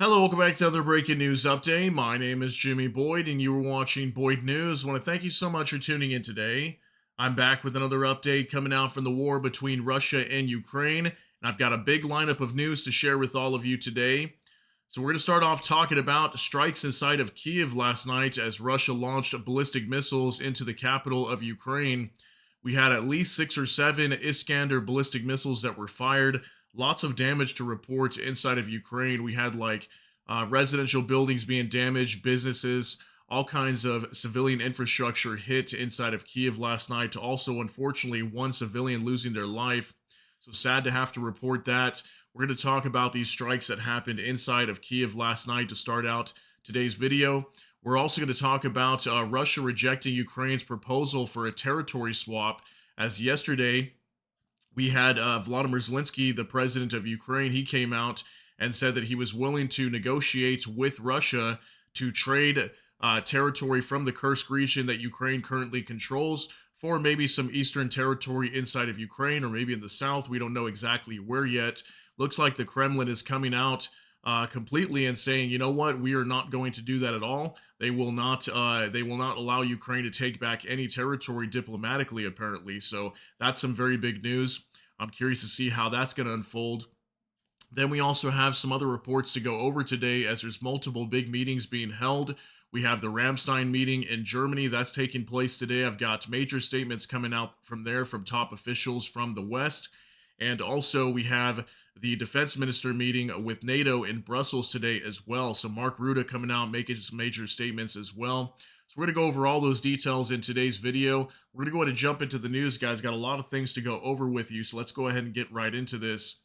Hello, welcome back to another breaking news update. My name is Jimmy Boyd, and you are watching Boyd News. I want to thank you so much for tuning in today. I'm back with another update coming out from the war between Russia and Ukraine, and I've got a big lineup of news to share with all of you today. So, we're going to start off talking about strikes inside of Kyiv last night as Russia launched ballistic missiles into the capital of Ukraine. We had at least 6 or 7 Iskander ballistic missiles that were fired. Lots of damage to report inside of Ukraine. We had residential buildings being damaged, businesses, all kinds of civilian infrastructure hit inside of Kyiv last night. Also, unfortunately, one civilian losing their life. So sad to have to report that. We're going to talk about these strikes that happened inside of Kyiv last night to start out today's video. We're also going to talk about Russia rejecting Ukraine's proposal for a territory swap, as yesterday we had Volodymyr Zelenskyy, the president of Ukraine. He came out and said that he was willing to negotiate with Russia to trade territory from the Kursk region that Ukraine currently controls for maybe some eastern territory inside of Ukraine or maybe in the south. We don't know exactly where yet. Looks like the Kremlin is coming out completely and saying, you know what, we are not going to do that at all. They will not. They will not allow Ukraine to take back any territory diplomatically, apparently. So that's some very big news. I'm curious to see how that's going to unfold. Then we also have some other reports to go over today, as there's multiple big meetings being held. We have the Ramstein meeting in Germany that's taking place today. I've got major statements coming out from there from top officials from the West. And also, we have the defense minister meeting with NATO in Brussels today as well. So, Mark Rutte coming out making some major statements as well. So, we're going to go over all those details in today's video. We're going to go ahead and jump into the news, guys. Got a lot of things to go over with you. So, let's go ahead and get right into this.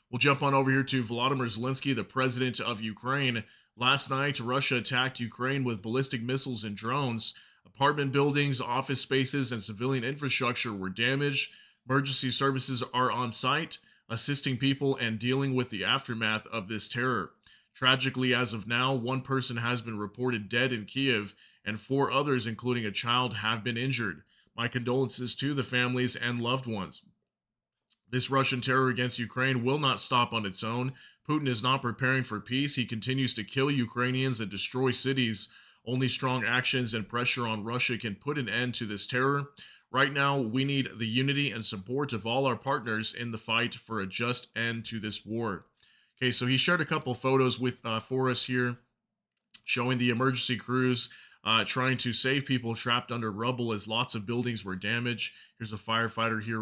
We'll jump on over here to Volodymyr Zelenskyy, the president of Ukraine. Last night, Russia attacked Ukraine with ballistic missiles and drones. Apartment buildings, office spaces, and civilian infrastructure were damaged. Emergency services are on site, assisting people and dealing with the aftermath of this terror. Tragically, as of now, one person has been reported dead in Kyiv, and 4 others, including a child, have been injured. My condolences to the families and loved ones. This Russian terror against Ukraine will not stop on its own. Putin is not preparing for peace. He continues to kill Ukrainians and destroy cities. Only strong actions and pressure on Russia can put an end to this terror. Right now, we need the unity and support of all our partners in the fight for a just end to this war. Okay, so he shared a couple photos with for us here, showing the emergency crews trying to save people trapped under rubble as lots of buildings were damaged. Here's a firefighter here,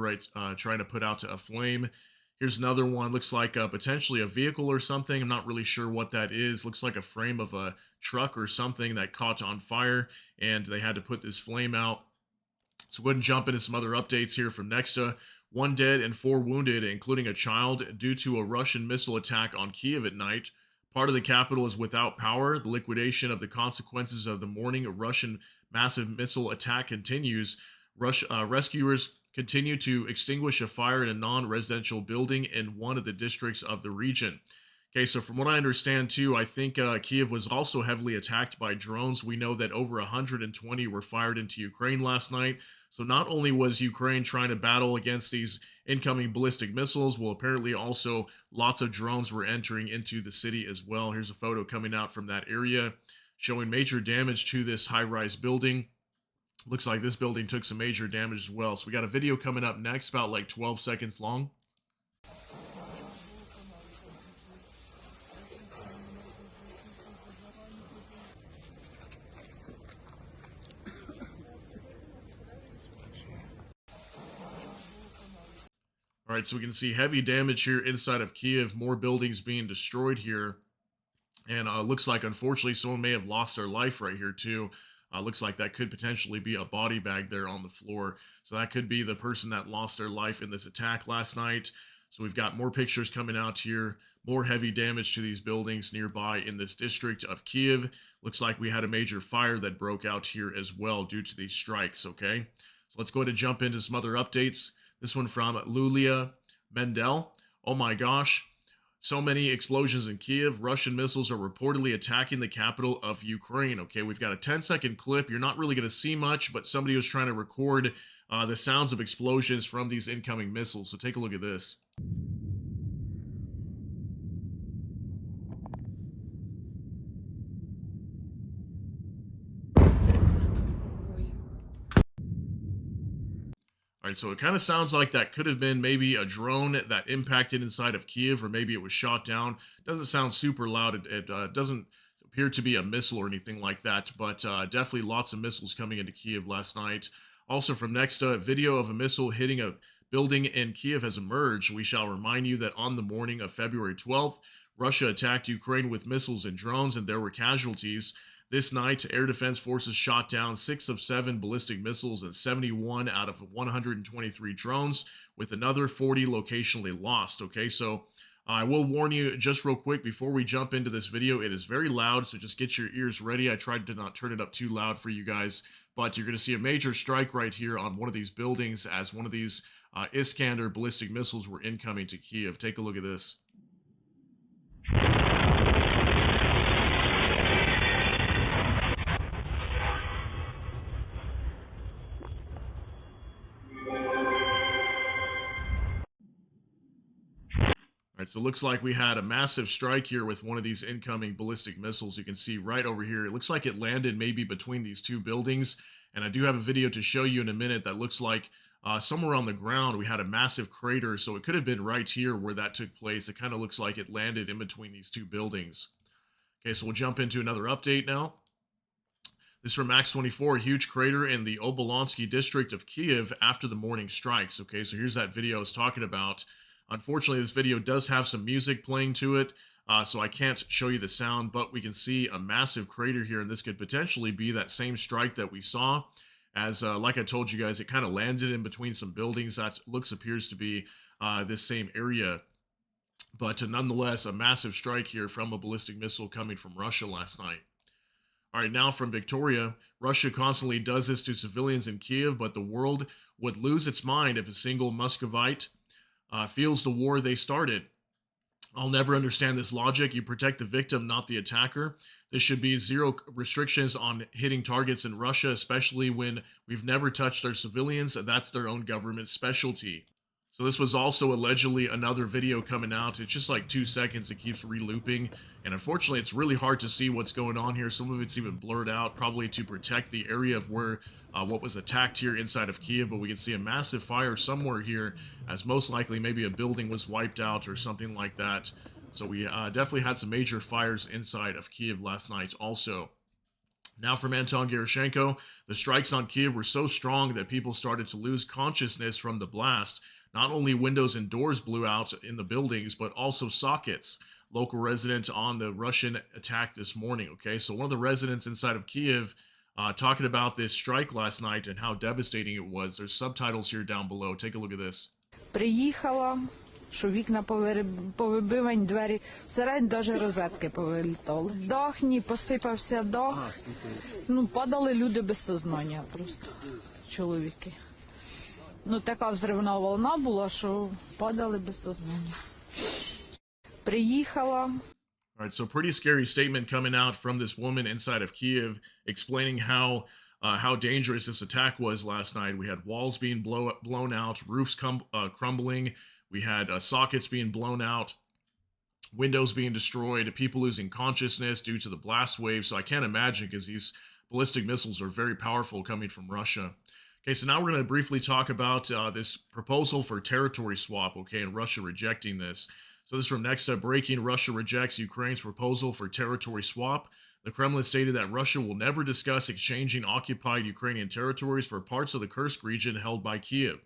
trying to put out a flame. Here's another one. Looks like potentially a vehicle or something. I'm not really sure what that is. Looks like a frame of a truck or something that caught on fire, and they had to put this flame out. So go ahead and jump into some other updates here from Nexta. 1 dead and 4 wounded, including a child, due to a Russian missile attack on Kyiv at night. Part of the capital is without power. The liquidation of the consequences of the morning Russian massive missile attack continues. Rescuers continue to extinguish a fire in a non-residential building in one of the districts of the region. Okay, so from what I understand too, I think Kyiv was also heavily attacked by drones. We know that over 120 were fired into Ukraine last night. So not only was Ukraine trying to battle against these incoming ballistic missiles, well, apparently also lots of drones were entering into the city as well. Here's a photo coming out from that area showing major damage to this high-rise building. Looks like this building took some major damage as well. So we got a video coming up next, about like 12 seconds long. All right, so we can see heavy damage here inside of Kyiv, more buildings being destroyed here. And looks like, unfortunately, someone may have lost their life right here, too. Looks like that could potentially be a body bag there on the floor. So that could be the person that lost their life in this attack last night. So we've got more pictures coming out here, more heavy damage to these buildings nearby in this district of Kyiv. Looks like we had a major fire that broke out here as well due to these strikes, okay? So let's go ahead and jump into some other updates. This one from Lulia Mendel. Oh my gosh. So many explosions in Kyiv. Russian missiles are reportedly attacking the capital of Ukraine. Okay, we've got a 10-second clip. You're not really going to see much, but somebody was trying to record the sounds of explosions from these incoming missiles. So take a look at this. All right, so it kind of sounds like that could have been maybe a drone that impacted inside of Kyiv, or maybe it was shot down. Doesn't sound super loud. It doesn't appear to be a missile or anything like that, but definitely lots of missiles coming into Kyiv last night. Also, from next video of a missile hitting a building in Kyiv has emerged. We shall remind you that on the morning of February 12th, Russia attacked Ukraine with missiles and drones, and there were casualties. This night, air defense forces shot down 6 of 7 ballistic missiles and 71 out of 123 drones, with another 40 locationally lost. Okay, so I will warn you just real quick before we jump into this video, it is very loud, so just get your ears ready. I tried to not turn it up too loud for you guys, but you're going to see a major strike right here on one of these buildings as one of these Iskander ballistic missiles were incoming to Kyiv. Take a look at this. Right, so it looks like we had a massive strike here with one of these incoming ballistic missiles. You can see right over here. It looks like it landed maybe between these two buildings. And I do have a video to show you in a minute that looks like somewhere on the ground we had a massive crater. So it could have been right here where that took place. It kind of looks like it landed in between these two buildings. Okay, so we'll jump into another update now. This is from Max24, a huge crater in the Obolonsky district of Kyiv after the morning strikes. Okay, so here's that video I was talking about. Unfortunately, this video does have some music playing to it, so I can't show you the sound, but we can see a massive crater here, and this could potentially be that same strike that we saw. As, like I told you guys, it kind of landed in between some buildings. That appears to be this same area. But nonetheless, a massive strike here from a ballistic missile coming from Russia last night. All right, now from Victoria, Russia constantly does this to civilians in Kyiv, but the world would lose its mind if a single Muscovite feels the war they started. I'll never understand this logic. You protect the victim, not the attacker. There should be zero restrictions on hitting targets in Russia, especially when we've never touched our civilians. That's their own government specialty. So this was also allegedly another video coming out. It's just like 2 seconds. It keeps re-looping. And unfortunately, it's really hard to see what's going on here. Some of it's even blurred out, probably to protect the area of where what was attacked here inside of Kyiv. But we can see a massive fire somewhere here, as most likely maybe a building was wiped out or something like that. So we definitely had some major fires inside of Kyiv last night also. Now from Anton Gerashenko, the strikes on Kyiv were so strong that people started to lose consciousness from the blast. Not only windows and doors blew out in the buildings, but also sockets. Local resident on the Russian attack this morning, okay? So one of the residents inside of Kyiv talking about this strike last night and how devastating it was. There's subtitles here down below. Take a look at this. Приїхала, що вікна повибивані, двері, всередині навіть розетки повилітали. Дах, посипався дах. Ну, падали люди без сознання просто, чоловіки. Ну, така взривна волна була, що падали без сознання. Приїхала. All right, so pretty scary statement coming out from this woman inside of Kyiv, explaining how dangerous this attack was last night. We had walls being blown out, roofs crumbling, we had sockets being blown out, windows being destroyed, people losing consciousness due to the blast wave. So I can't imagine, because these ballistic missiles are very powerful coming from Russia. Okay, so now we're going to briefly talk about this proposal for territory swap, okay, and Russia rejecting this. So this is from Next Up Breaking. Russia rejects Ukraine's proposal for territory swap. The Kremlin stated that Russia will never discuss exchanging occupied Ukrainian territories for parts of the Kursk region held by Kyiv.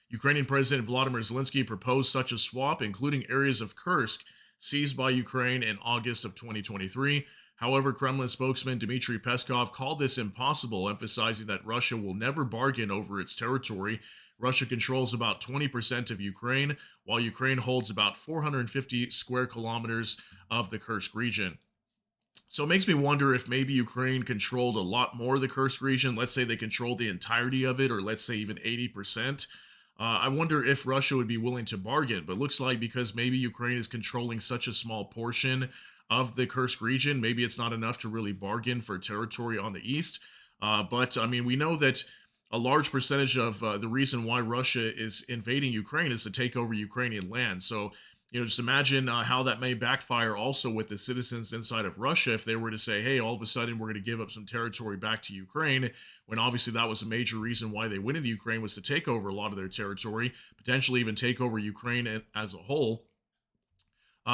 Ukrainian President Volodymyr Zelenskyy proposed such a swap, including areas of Kursk seized by Ukraine in August of 2023. However, Kremlin spokesman Dmitry Peskov called this impossible, emphasizing that Russia will never bargain over its territory. Russia controls about 20% of Ukraine, while Ukraine holds about 450 square kilometers of the Kursk region. So it makes me wonder if maybe Ukraine controlled a lot more of the Kursk region. Let's say they controlled the entirety of it, or let's say even 80%. I wonder if Russia would be willing to bargain, but it looks like because maybe Ukraine is controlling such a small portion of the Kursk region, maybe it's not enough to really bargain for territory on the east. But I mean, we know that a large percentage of the reason why Russia is invading Ukraine is to take over Ukrainian land. So Just imagine how that may backfire also with the citizens inside of Russia if they were to say, hey, all of a sudden we're going to give up some territory back to Ukraine, when obviously that was a major reason why they went into Ukraine was to take over a lot of their territory, potentially even take over Ukraine as a whole.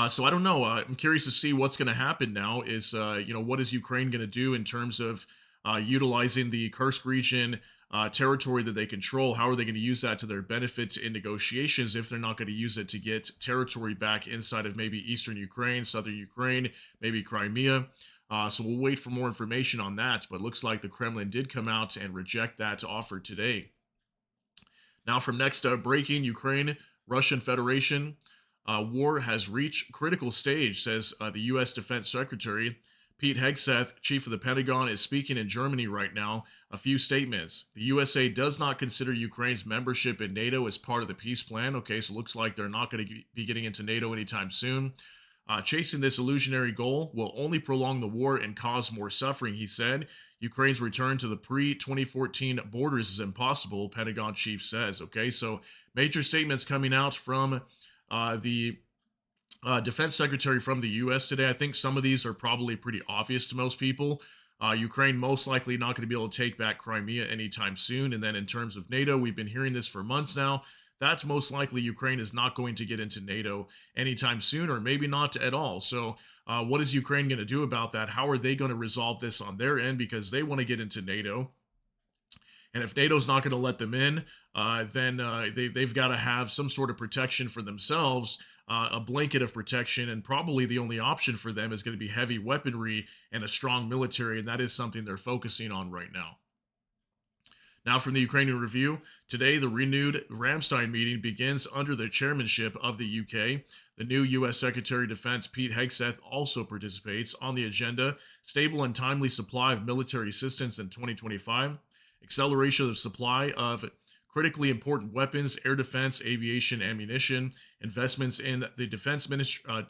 So I don't know. I'm curious to see what's going to happen now. What is Ukraine going to do in terms of utilizing the Kursk region territory that they control? How are they going to use that to their benefit in negotiations if they're not going to use it to get territory back inside of maybe eastern Ukraine, southern Ukraine, maybe Crimea? So we'll wait for more information on that. But looks like the Kremlin did come out and reject that offer today. Now, from next breaking, Ukraine, Russian Federation. War has reached critical stage, says the U.S. Defense Secretary. Pete Hegseth, chief of the Pentagon, is speaking in Germany right now. A few statements. The USA does not consider Ukraine's membership in NATO as part of the peace plan. Okay, so it looks like they're not going to be getting into NATO anytime soon. Chasing this illusionary goal will only prolong the war and cause more suffering, he said. Ukraine's return to the pre-2014 borders is impossible, Pentagon chief says. Okay, so major statements coming out from the defense secretary from the U.S. today. I think some of these are probably pretty obvious to most people. Ukraine most likely not going to be able to take back Crimea anytime soon. And then in terms of NATO, we've been hearing this for months now. That's most likely Ukraine is not going to get into NATO anytime soon, or maybe not at all. So what is Ukraine going to do about that? How are they going to resolve this on their end? Because they want to get into NATO. And if NATO's not going to let them in, then they've got to have some sort of protection for themselves, a blanket of protection. And probably the only option for them is going to be heavy weaponry and a strong military. And that is something they're focusing on right now. Now, from the Ukrainian Review, today the renewed Ramstein meeting begins under the chairmanship of the UK. The new U.S. Secretary of Defense Pete Hegseth also participates. On the agenda, stable and timely supply of military assistance in 2025, acceleration of supply of critically important weapons, air defense, aviation, ammunition, investments in the defense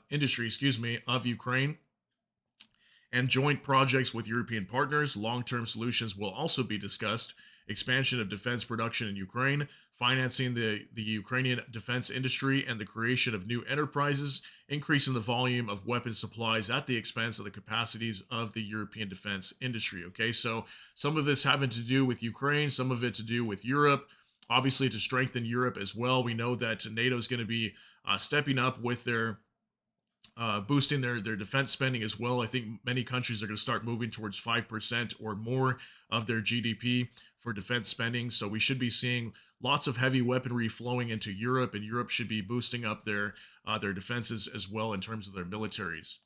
industry of Ukraine, and joint projects with European partners. Long-term solutions will also be discussed. Expansion of defense production in Ukraine, financing the Ukrainian defense industry, and the creation of new enterprises, increasing the volume of weapon supplies at the expense of the capacities of the European defense industry. Okay, so some of this having to do with Ukraine, some of it to do with Europe, obviously to strengthen Europe as well. We know that NATO is going to be stepping up with their boosting their defense spending as well. I think many countries are going to start moving towards 5% or more of their GDP for defense spending. So we should be seeing lots of heavy weaponry flowing into Europe, and Europe should be boosting up their defenses as well in terms of their militaries.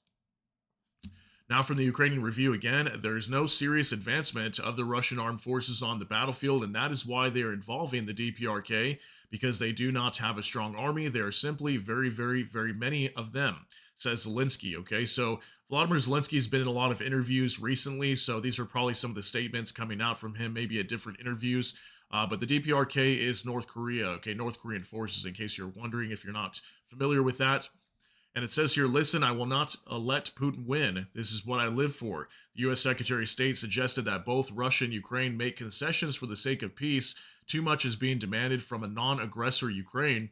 Now, from the Ukrainian Review again, there is no serious advancement of the Russian armed forces on the battlefield, and that is why they are involving the DPRK, because they do not have a strong army. There are simply very, very, very many of them, says Zelenskyy. Okay, so Volodymyr Zelenskyy has been in a lot of interviews recently, so these are probably some of the statements coming out from him, maybe at different interviews. But the DPRK is North Korea, okay, North Korean forces, in case you're wondering if you're not familiar with that. And it says here, listen, I will not let Putin win. This is what I live for. The U.S. Secretary of State suggested that both Russia and Ukraine make concessions for the sake of peace. Too much is being demanded from a non-aggressor Ukraine.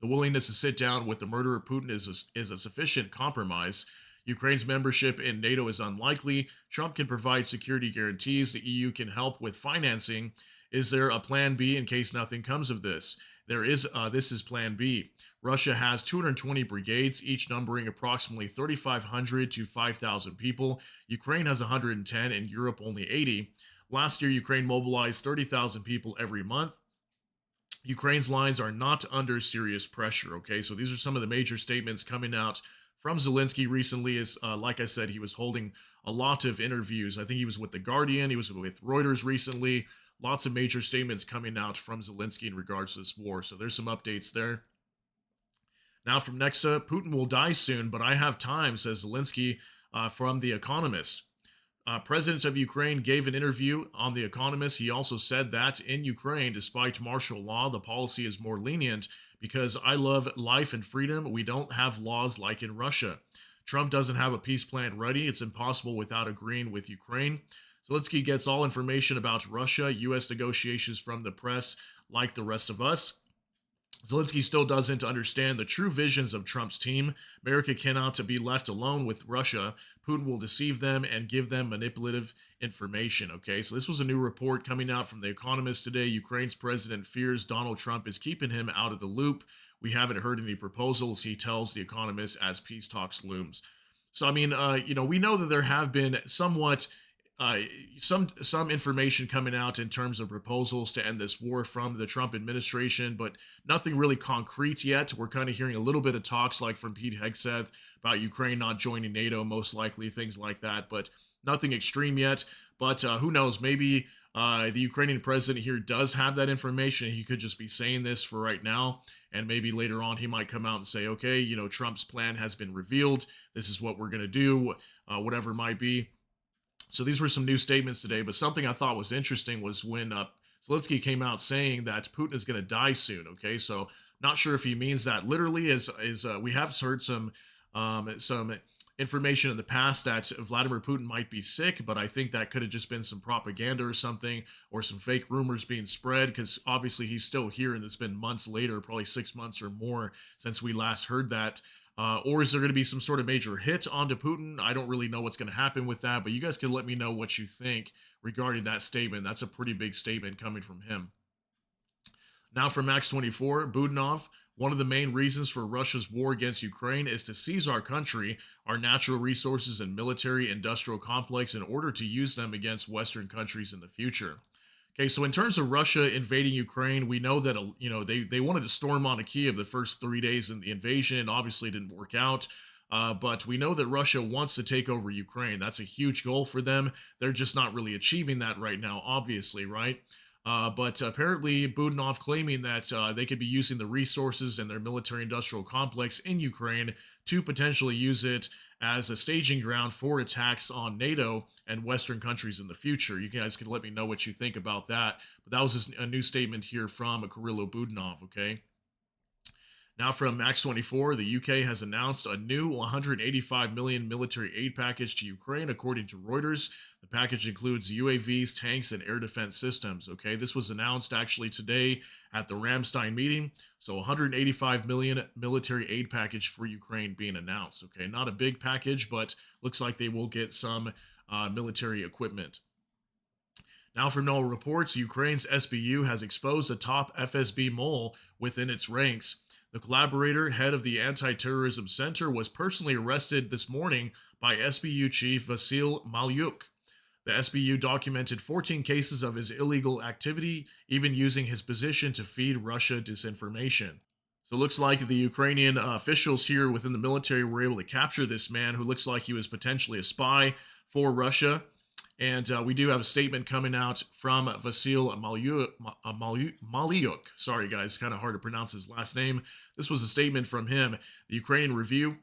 The willingness to sit down with the murderer Putin is a sufficient compromise. Ukraine's membership in NATO is unlikely. Trump can provide security guarantees. The EU can help with financing. Is there a plan B in case nothing comes of this? There is. This is plan B. Russia has 220 brigades, each numbering approximately 3,500 to 5,000 people. Ukraine has 110 and Europe only 80. Last year, Ukraine mobilized 30,000 people every month. Ukraine's lines are not under serious pressure. Okay, so these are some of the major statements coming out from Zelenskyy recently. Is like I said, he was holding a lot of interviews. I think he was with The Guardian, he was with Reuters recently. Lots of major statements coming out from Zelenskyy in regards to this war. So there's some updates there. Now, from next up, Putin will die soon, but I have time, says Zelenskyy from The Economist. President of Ukraine gave an interview on The Economist. He also said that in Ukraine, despite martial law, the policy is more lenient because I love life and freedom. We don't have laws like in Russia. Trump doesn't have a peace plan ready. It's impossible without agreeing with Ukraine. Zelenskyy gets all information about Russia, U.S. negotiations from the press, like the rest of us. Zelensky still doesn't understand the true visions of Trump's team. America cannot be left alone with Russia. Putin will deceive them and give them manipulative information. Okay, so this was a new report coming out from The Economist today. Ukraine's president fears Donald Trump is keeping him out of the loop. We haven't heard any proposals, he tells The Economist, as peace talks looms. So, I mean, we know that there have been somewhat uh, some information coming out in terms of proposals to end this war from the Trump administration, but nothing really concrete yet. We're kind of hearing a little bit of talks, like from Pete Hegseth, about Ukraine not joining NATO, most likely things like that, but nothing extreme yet. But who knows? Maybe the Ukrainian president here does have that information. He could just be saying this for right now, and maybe later on he might come out and say, "Okay, Trump's plan has been revealed. This is what we're going to do, whatever it might be." So these were some new statements today, but something I thought was interesting was when Zelensky came out saying that Putin is going to die soon. Okay, so not sure if he means that literally. As we have heard some information in the past that Vladimir Putin might be sick, but I think that could have just been some propaganda or something, or some fake rumors being spread, because obviously he's still here and it's been months later, probably 6 months or more since we last heard that. Or is there going to be some sort of major hit onto Putin? I don't really know what's going to happen with that, but you guys can let me know what you think regarding that statement. That's a pretty big statement coming from him. Now from Max 24, Budanov, one of the main reasons for Russia's war against Ukraine is to seize our country, our natural resources and military industrial complex in order to use them against Western countries in the future. Okay, so in terms of Russia invading Ukraine, we know that they wanted to storm onto Kyiv the first 3 days in the invasion. Obviously, it didn't work out. But we know that Russia wants to take over Ukraine. That's a huge goal for them. They're just not really achieving that right now, obviously, right? But apparently, Budanov claiming that they could be using the resources and their military industrial complex in Ukraine to potentially use it as a staging ground for attacks on NATO and Western countries in the future. You guys can let me know what you think about that. But that was a new statement here from Kirilo Budanov, okay? Now from Max 24, the UK has announced a new 185 million military aid package to Ukraine, according to Reuters. The package includes UAVs, tanks, and air defense systems. Okay, this was announced actually today at the Ramstein meeting. So 185 million military aid package for Ukraine being announced. Okay, not a big package, but looks like they will get some military equipment. Now, from NOAA reports, Ukraine's SBU has exposed a top FSB mole within its ranks. The collaborator, head of the Anti-Terrorism Center, was personally arrested this morning by SBU Chief Vasyl Malyuk. The SBU documented 14 cases of his illegal activity, even using his position to feed Russia disinformation. So it looks like the Ukrainian officials here within the military were able to capture this man who looks like he was potentially a spy for Russia. And we do have a statement coming out from Vasyl Malyuk. Sorry, guys, kind of hard to pronounce his last name. This was a statement from him. The Ukrainian Review.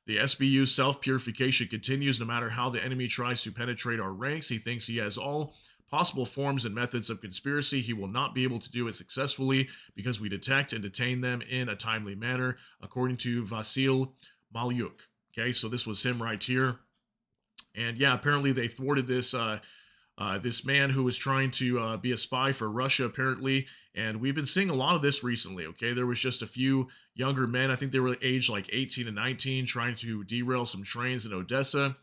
The SBU's self-purification continues no matter how the enemy tries to penetrate our ranks. He thinks he has all possible forms and methods of conspiracy. He will not be able to do it successfully because we detect and detain them in a timely manner, according to Vasyl Malyuk. Okay, so this was him right here. And yeah, apparently they thwarted this this man who was trying to be a spy for Russia, apparently. And we've been seeing a lot of this recently, okay? There was just a few younger men, I think they were aged like 18 and 19, trying to derail some trains in Odessa.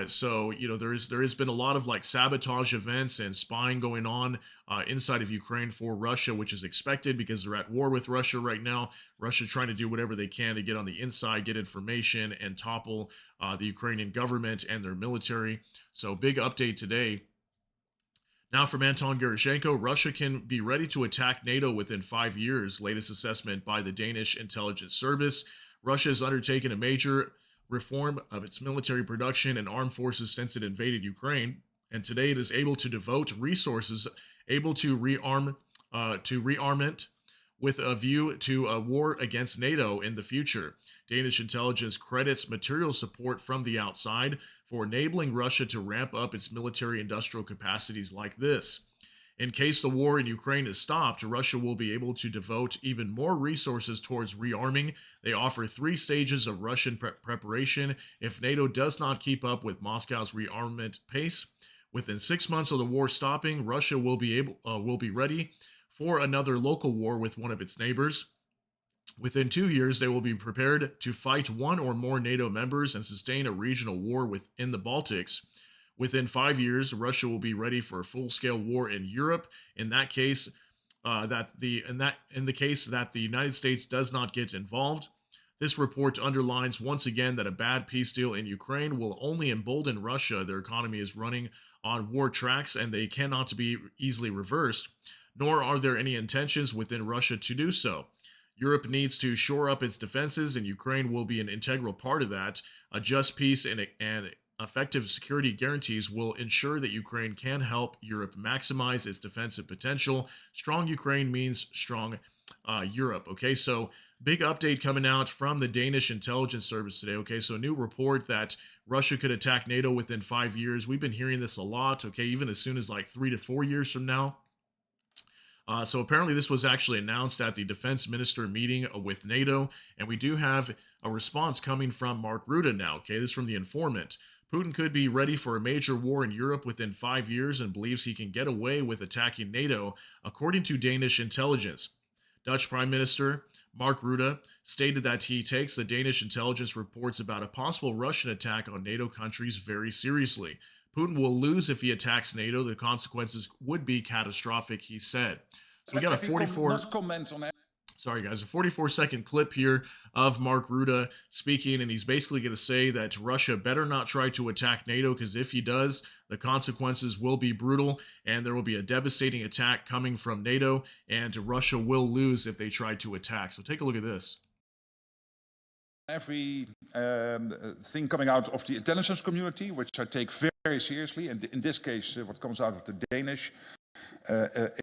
So, there has been a lot of like sabotage events and spying going on inside of Ukraine for Russia, which is expected because they're at war with Russia right now. Russia trying to do whatever they can to get on the inside, get information, and topple the Ukrainian government and their military. So, big update today. Now from Anton Gerashenko, Russia can be ready to attack NATO within 5 years, latest assessment by the Danish intelligence service. Russia has undertaken a major reform of its military production and armed forces since it invaded Ukraine, and today it is able to devote resources, able to rearmament with a view to a war against NATO in the future. Danish intelligence credits material support from the outside for enabling Russia to ramp up its military industrial capacities like this. In case the war in Ukraine is stopped, Russia will be able to devote even more resources towards rearming. They offer 3 stages of Russian preparation if NATO does not keep up with Moscow's rearmament pace. Within 6 months of the war stopping, Russia will be ready for another local war with one of its neighbors. Within 2 years, they will be prepared to fight one or more NATO members and sustain a regional war within the Baltics. Within 5 years, Russia will be ready for a full-scale war in Europe. In that case, in the case that the United States does not get involved. This report underlines once again that a bad peace deal in Ukraine will only embolden Russia. Their economy is running on war tracks and they cannot be easily reversed, nor are there any intentions within Russia to do so. Europe needs to shore up its defenses, and Ukraine will be an integral part of that. A just peace and effective security guarantees will ensure that Ukraine can help Europe maximize its defensive potential. Strong Ukraine means strong Europe. Okay, so big update coming out from the Danish intelligence service today. Okay, so a new report that Russia could attack NATO within 5 years. We've been hearing this a lot. Okay, even as soon as like 3 to 4 years from now. So apparently this was actually announced at the defense minister meeting with NATO, and we do have a response coming from Mark Rutte now. Okay, this is from the informant. Putin could be ready for a major war in Europe within 5 years and believes he can get away with attacking NATO, according to Danish intelligence. Dutch Prime Minister Mark Rutte stated that he takes the Danish intelligence reports about a possible Russian attack on NATO countries very seriously. Putin will lose if he attacks NATO. The consequences would be catastrophic, he said. So we got a 44. Sorry, guys, a 44-second clip here of Mark Rutte speaking, and he's basically going to say that Russia better not try to attack NATO, because if he does, the consequences will be brutal, and there will be a devastating attack coming from NATO, and Russia will lose if they try to attack. So take a look at this. Every thing coming out of the intelligence community, which I take very seriously, and in this case, what comes out of the Danish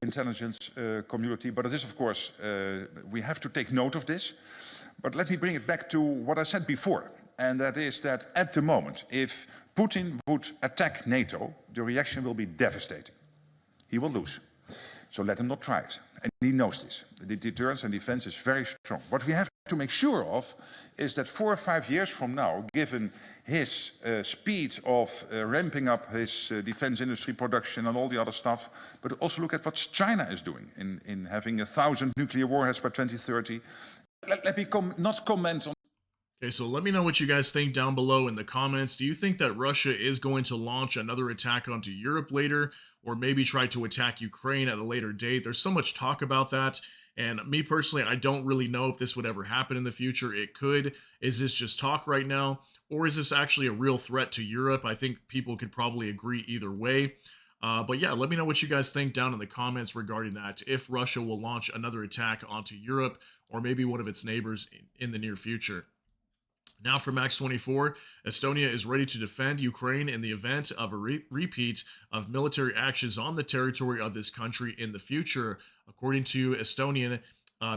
intelligence community. But it is, of course, we have to take note of this. But let me bring it back to what I said before, and that is that at the moment, if Putin would attack NATO, the reaction will be devastating. He will lose. So let him not try it. And he knows this. The deterrence and defense is very strong. What we have to make sure of is that 4 or 5 years from now, given his speed of ramping up his defense industry production and all the other stuff, but also look at what China is doing in having 1,000 nuclear warheads by 2030. Let me not comment on. Okay, so let me know what you guys think down below in the comments. Do you think that Russia is going to launch another attack onto Europe later, or maybe try to attack Ukraine at a later date? There's so much talk about that, and me personally, I don't really know if this would ever happen in the future. It could. Is this just talk right now, or is this actually a real threat to Europe? I think people could probably agree either way. But yeah, let me know what you guys think down in the comments regarding that, if Russia will launch another attack onto Europe, or maybe one of its neighbors in the near future. Now for Max 24, Estonia is ready to defend Ukraine in the event of a repeat of military actions on the territory of this country in the future, according to Estonian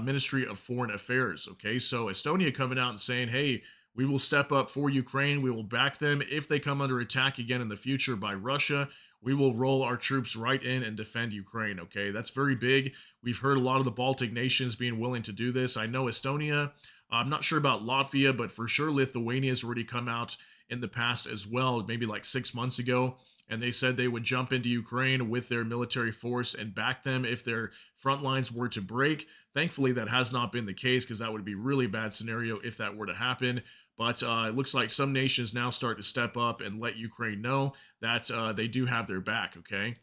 Ministry of Foreign Affairs. Okay, so Estonia coming out and saying, hey, we will step up for Ukraine. We will back them if they come under attack again in the future by Russia. We will roll our troops right in and defend Ukraine. Okay, that's very big. We've heard a lot of the Baltic nations being willing to do this. I know Estonia. I'm not sure about Latvia, but for sure Lithuania has already come out in the past as well, maybe like 6 months ago, and they said they would jump into Ukraine with their military force and back them if their front lines were to break. Thankfully, that has not been the case, because that would be a really bad scenario if that were to happen. But it looks like some nations now start to step up and let Ukraine know that they do have their back, okay?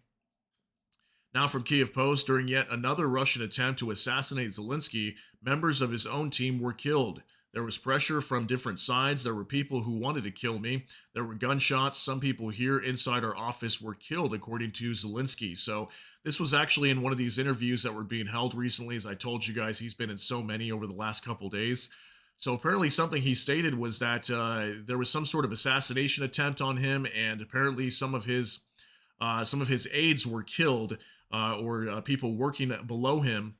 Now from Kyiv Post, during yet another Russian attempt to assassinate Zelenskyy, members of his own team were killed. There was pressure from different sides. There were people who wanted to kill me. There were gunshots. Some people here inside our office were killed, according to Zelenskyy. So this was actually in one of these interviews that were being held recently. As I told you guys, he's been in so many over the last couple days. So apparently something he stated was that there was some sort of assassination attempt on him, and apparently some of his aides were killed, or people working below him.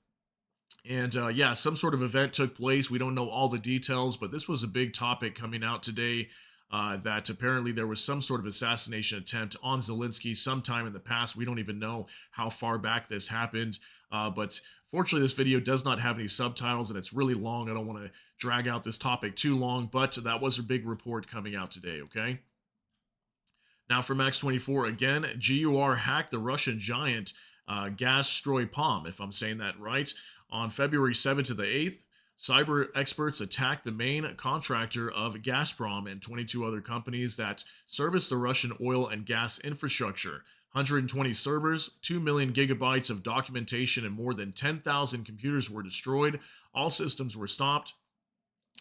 And yeah, some sort of event took place. We don't know all the details, but this was a big topic coming out today, that apparently there was some sort of assassination attempt on Zelenskyy sometime in the past. We don't even know how far back this happened. But fortunately, this video does not have any subtitles, and it's really long. I don't want to drag out this topic too long, but that was a big report coming out today, okay? Now for Max 24, again, GUR hacked the Russian giant Gazstroy Palm, if I'm saying that right, on February 7th to the 8th. Cyber experts attacked the main contractor of Gazprom and 22 other companies that service the Russian oil and gas infrastructure. 120 servers, 2 million gigabytes of documentation, and more than 10,000 computers were destroyed. All systems were stopped,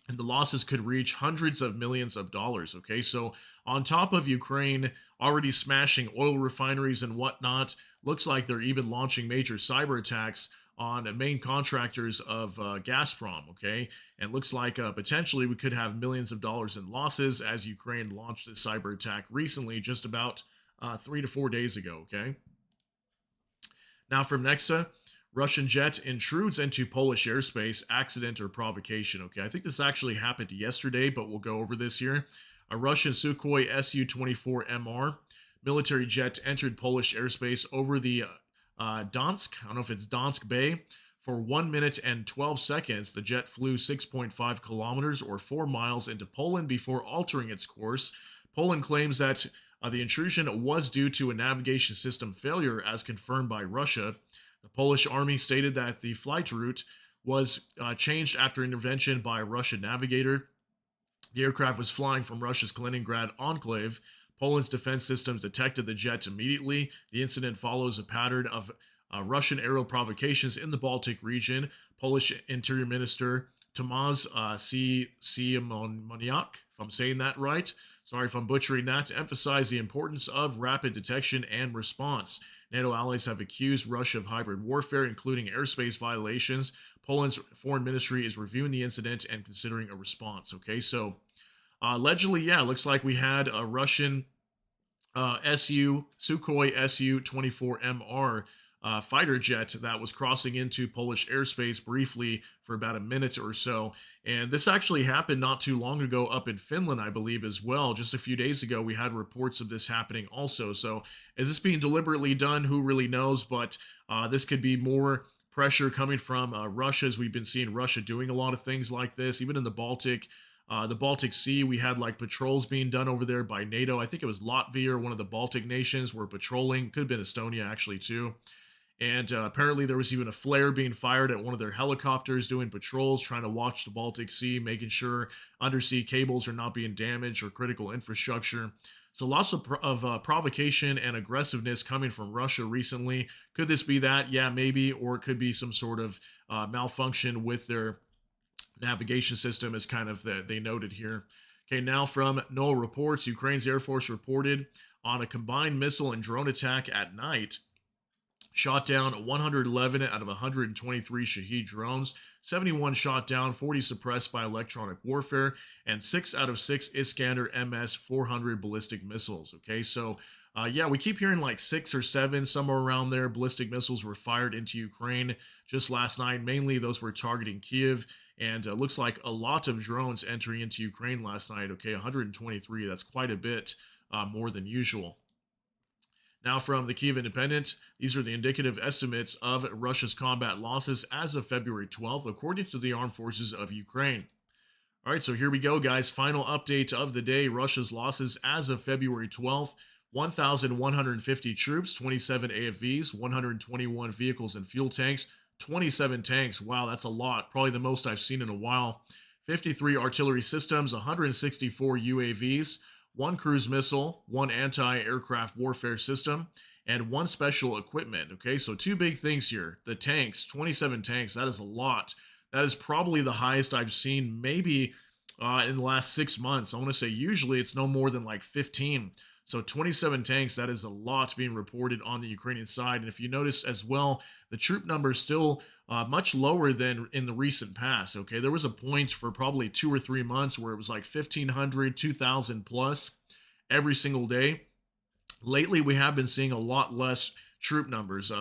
and the losses could reach hundreds of millions of dollars. Okay, so on top of Ukraine already smashing oil refineries and whatnot, looks like they're even launching major cyber attacks on main contractors of Gazprom. Okay, and looks like potentially we could have millions of dollars in losses as Ukraine launched this cyber attack recently, just about 3 to 4 days ago. Okay, now from Nexta. Russian jet intrudes into Polish airspace, accident or provocation. Okay, I think this actually happened yesterday, but we'll go over this here. A Russian Sukhoi Su-24MR military jet entered Polish airspace over the Donsk, I don't know if it's Donsk Bay. For 1 minute and 12 seconds, the jet flew 6.5 kilometers or 4 miles into Poland before altering its course. Poland claims that the intrusion was due to a navigation system failure, as confirmed by Russia. The Polish army stated that the flight route was changed after intervention by a Russian navigator. The aircraft was flying from Russia's Kaliningrad enclave. Poland's defense systems detected the jet immediately. The incident follows a pattern of Russian aerial provocations in the Baltic region. Polish Interior Minister Tomasz Siemoniak, if I'm saying that right, sorry if I'm butchering that, to emphasize the importance of rapid detection and response. NATO allies have accused Russia of hybrid warfare, including airspace violations. Poland's foreign ministry is reviewing the incident and considering a response. Okay, so allegedly, yeah, looks like we had a Russian Sukhoi Su-24MR fighter jet that was crossing into Polish airspace briefly for about a minute or so. And this actually happened not too long ago up in Finland, I believe, as well. Just a few days ago, we had reports of this happening also. So is this being deliberately done? Who really knows? But this could be more pressure coming from Russia, as we've been seeing Russia doing a lot of things like this, even in the Baltic. The Baltic Sea, we had like patrols being done over there by NATO. I think it was Latvia or one of the Baltic nations were patrolling. Could have been Estonia actually too. And apparently there was even a flare being fired at one of their helicopters doing patrols, trying to watch the Baltic Sea, making sure undersea cables are not being damaged or critical infrastructure. So lots of provocation and aggressiveness coming from Russia recently. Could this be that? Yeah, maybe. Or it could be some sort of malfunction with their navigation system, as kind of they noted here. Okay, now from NOAA reports, Ukraine's Air Force reported on a combined missile and drone attack at night. Shot down 111 out of 123 Shahed drones, 71 shot down, 40 suppressed by electronic warfare, and 6 out of 6 Iskander MS-400 ballistic missiles. Okay, so yeah, we keep hearing like 6 or 7, somewhere around there, ballistic missiles were fired into Ukraine just last night. Mainly those were targeting Kyiv, and looks like a lot of drones entering into Ukraine last night. Okay, 123, that's quite a bit more than usual. Now from the Kyiv Independent, these are the indicative estimates of Russia's combat losses as of February 12th, according to the Armed Forces of Ukraine. All right, so here we go, guys. Final update of the day. Russia's losses as of February 12th, 1,150 troops, 27 AFVs, 121 vehicles and fuel tanks, 27 tanks. Wow, that's a lot. Probably the most I've seen in a while. 53 artillery systems, 164 UAVs, 1 cruise missile, 1 anti-aircraft warfare system, and 1 special equipment. Okay, so 2 big things here. The tanks, 27 tanks, that is a lot. That is probably the highest I've seen maybe in the last 6 months. I want to say usually it's no more than like 15. So 27 tanks, that is a lot being reported on the Ukrainian side. And if you notice as well, the troop number is still much lower than in the recent past. Okay, there was a point for probably 2 or 3 months where it was like 1,500, 2,000 plus every single day. Lately, we have been seeing a lot less troop numbers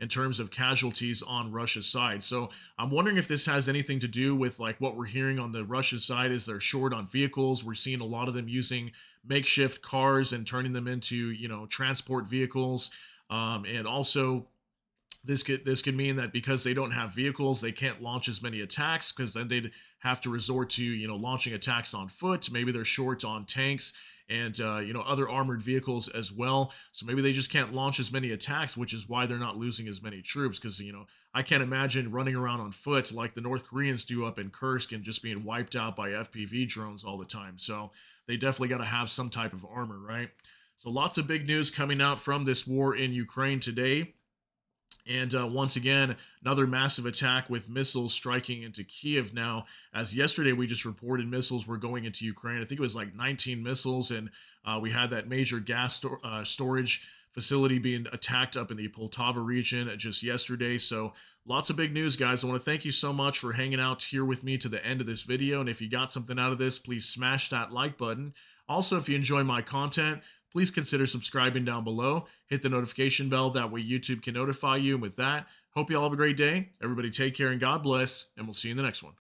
in terms of casualties on Russia's side. So I'm wondering if this has anything to do with like what we're hearing on the Russian side is they're short on vehicles. We're seeing a lot of them using makeshift cars and turning them into, transport vehicles. And also this could mean that because they don't have vehicles, they can't launch as many attacks, because then they'd have to resort to, launching attacks on foot. Maybe they're short on tanks and other armored vehicles as well. So maybe they just can't launch as many attacks, which is why they're not losing as many troops. Because I can't imagine running around on foot like the North Koreans do up in Kursk and just being wiped out by FPV drones all the time. So they definitely got to have some type of armor, right? So lots of big news coming out from this war in Ukraine today. And once again, another massive attack with missiles striking into Kyiv now. As yesterday, we just reported missiles were going into Ukraine. I think it was like 19 missiles, and we had that major gas storage facility being attacked up in the Poltava region just yesterday. So lots of big news, guys. I want to thank you so much for hanging out here with me to the end of this video. And if you got something out of this, please smash that like button. Also, if you enjoy my content, please consider subscribing down below. Hit the notification bell. That way YouTube can notify you. And with that, hope you all have a great day. Everybody take care and God bless. And we'll see you in the next one.